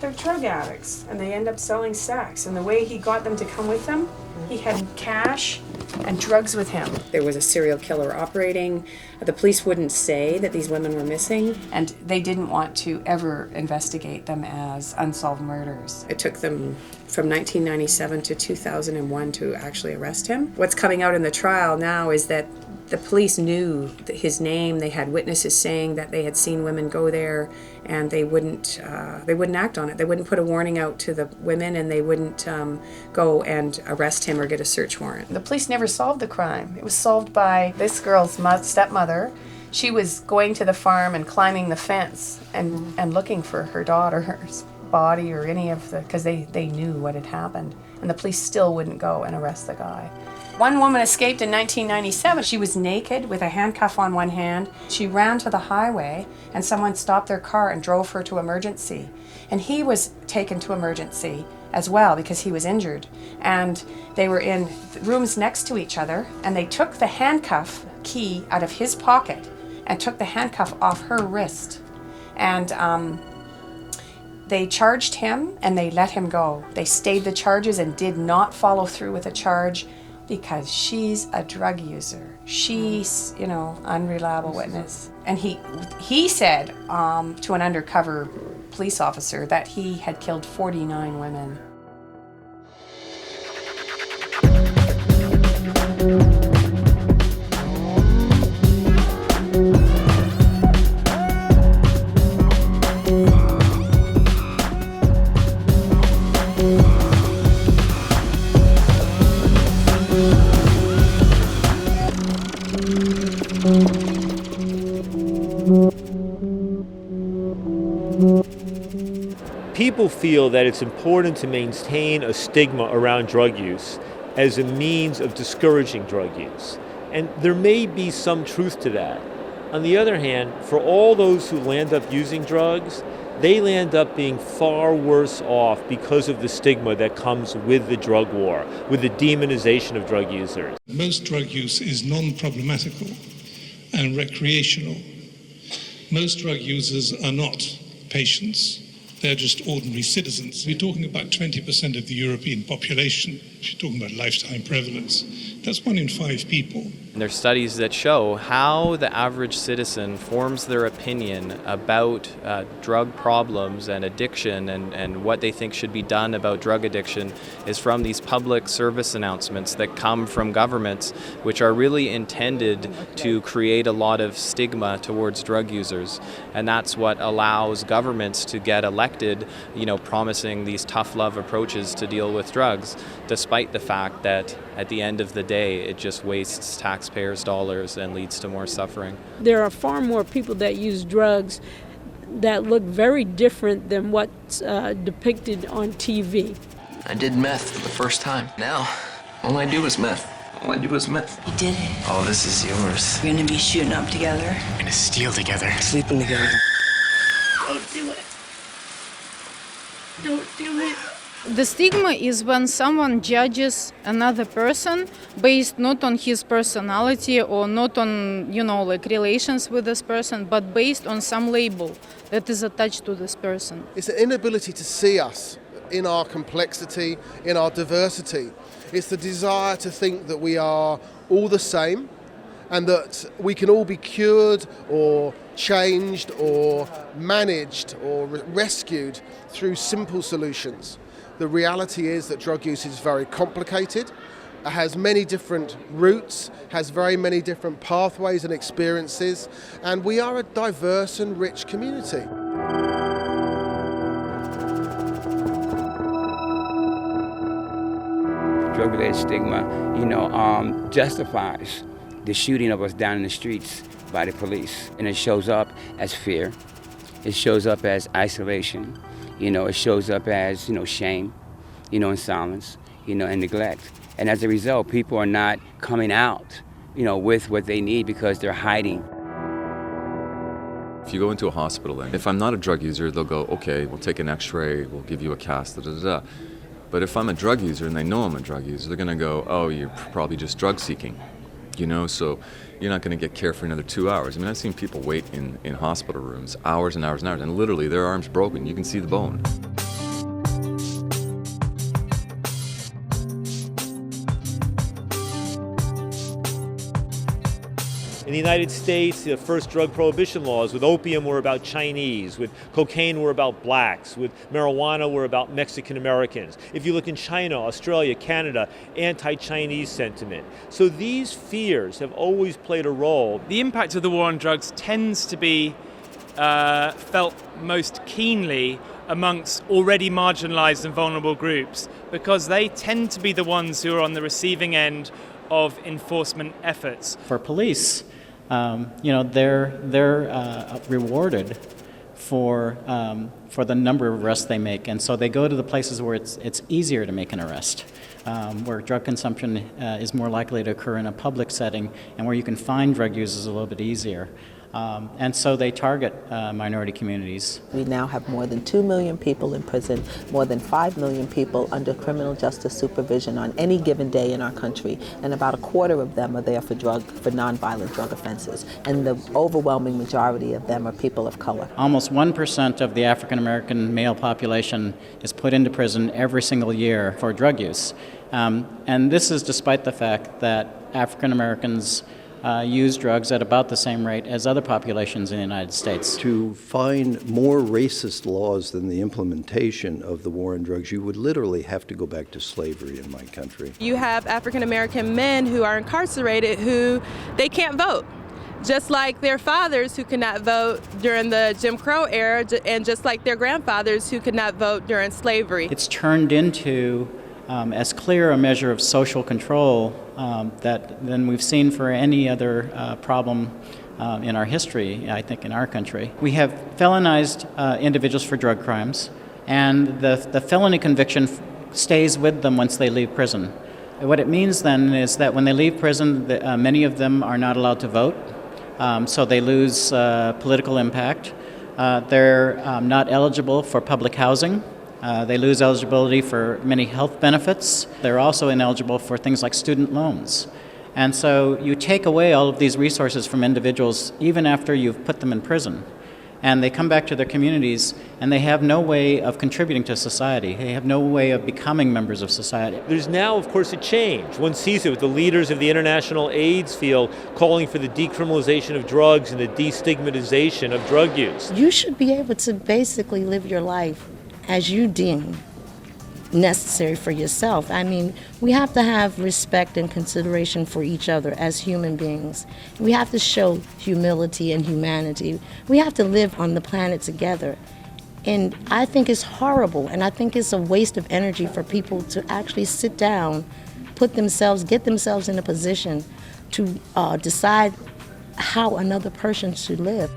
They're drug addicts, and they end up selling sex. And the way he got them to come with him, he had cash and drugs with him. There was a serial killer operating. The police wouldn't say that these women were missing, and they didn't want to ever investigate them as unsolved murders. It took them from 1997 to 2001 to actually arrest him. What's coming out in the trial now is that the police knew his name. They had witnesses saying that they had seen women go there, and they wouldn't act on it. They wouldn't put a warning out to the women, and they wouldn't go and arrest him or get a search warrant. The police never solved the crime. It was solved by this girl's stepmother. She was going to the farm and climbing the fence and looking for her daughter's body or any of the, because they knew what had happened, and the police still wouldn't go and arrest the guy. One woman escaped in 1997. She was naked with a handcuff on one hand. She ran to the highway, and someone stopped their car and drove her to emergency. And he was taken to emergency as well because he was injured. And they were in rooms next to each other, and they took the handcuff key out of his pocket and took the handcuff off her wrist. And they charged him, and they let him go. They stayed the charges and did not follow through with a charge, because she's a drug user. She's, unreliable witness. And he said to an undercover police officer that he had killed 49 women. People feel that it's important to maintain a stigma around drug use as a means of discouraging drug use. And there may be some truth to that. On the other hand, for all those who land up using drugs, they land up being far worse off because of the stigma that comes with the drug war, with the demonization of drug users. Most drug use is non-problematical and recreational. Most drug users are not patients. They're just ordinary citizens. We're talking about 20% of the European population. If you're talking about lifetime prevalence, that's 1 in 5 people. There's studies that show how the average citizen forms their opinion about drug problems and addiction and what they think should be done about drug addiction is from these public service announcements that come from governments, which are really intended to create a lot of stigma towards drug users. And that's what allows governments to get elected, promising these tough love approaches to deal with drugs, despite the fact that at the end of the day, it just wastes taxpayers' dollars and leads to more suffering. There are far more people that use drugs that look very different than what's depicted on TV. I did meth for the first time. Now, all I do is meth. All I do is meth. You did it. Oh, this is yours. We're gonna be shooting up together. We're gonna steal together. Sleeping together. Don't do it. Don't do it. The stigma is when someone judges another person based not on his personality or not on, relations with this person, but based on some label that is attached to this person. It's an inability to see us in our complexity, in our diversity. It's the desire to think that we are all the same and that we can all be cured or changed or managed or rescued through simple solutions. The reality is that drug use is very complicated, it has many different routes, has very many different pathways and experiences, and we are a diverse and rich community. Drug-related stigma, justifies the shooting of us down in the streets by the police. And it shows up as fear. It shows up as isolation. It shows up as, shame, and silence, and neglect. And as a result, people are not coming out, with what they need because they're hiding. If you go into a hospital, and if I'm not a drug user, they'll go, okay, we'll take an x-ray, we'll give you a cast, da-da-da-da. But if I'm a drug user and they know I'm a drug user, they're going to go, oh, you're probably just drug seeking, so you're not going to get care for another 2 hours. I've seen people wait in hospital rooms hours and hours and hours, and literally their arm's broken. You can see the bone. United States, the first drug prohibition laws with opium were about Chinese, with cocaine were about blacks, with marijuana were about Mexican Americans. If you look in China, Australia, Canada, anti-Chinese sentiment. So these fears have always played a role. The impact of the war on drugs tends to be felt most keenly amongst already marginalized and vulnerable groups, because they tend to be the ones who are on the receiving end of enforcement efforts. For police, they're rewarded for the number of arrests they make, and so they go to the places where it's easier to make an arrest, where drug consumption is more likely to occur in a public setting, and where you can find drug users a little bit easier. And so they target minority communities. We now have more than 2 million people in prison, more than 5 million people under criminal justice supervision on any given day in our country, and about a quarter of them are there for nonviolent drug offenses, and the overwhelming majority of them are people of color. Almost 1% of the African American male population is put into prison every single year for drug use. And this is despite the fact that African Americans use drugs at about the same rate as other populations in the United States. To find more racist laws than the implementation of the war on drugs, you would literally have to go back to slavery in my country. You have African American men who are incarcerated who they can't vote, just like their fathers who could not vote during the Jim Crow era, and just like their grandfathers who could not vote during slavery. It's turned into as clear a measure of social control than we've seen for any other problem in our history, I think, in our country. We have felonized individuals for drug crimes, and the felony conviction stays with them once they leave prison. What it means then is that when they leave prison, many of them are not allowed to vote, so they lose political impact. They're not eligible for public housing. They lose eligibility for many health benefits. They're also ineligible for things like student loans. And so you take away all of these resources from individuals even after you've put them in prison. And they come back to their communities and they have no way of contributing to society. They have no way of becoming members of society. There's now, of course, a change. One sees it with the leaders of the international AIDS field calling for the decriminalization of drugs and the destigmatization of drug use. You should be able to basically live your life as you deem necessary for yourself. I mean, we have to have respect and consideration for each other as human beings. We have to show humility and humanity. We have to live on the planet together. And I think it's horrible, and I think it's a waste of energy for people to actually sit down, get themselves in a position to decide how another person should live.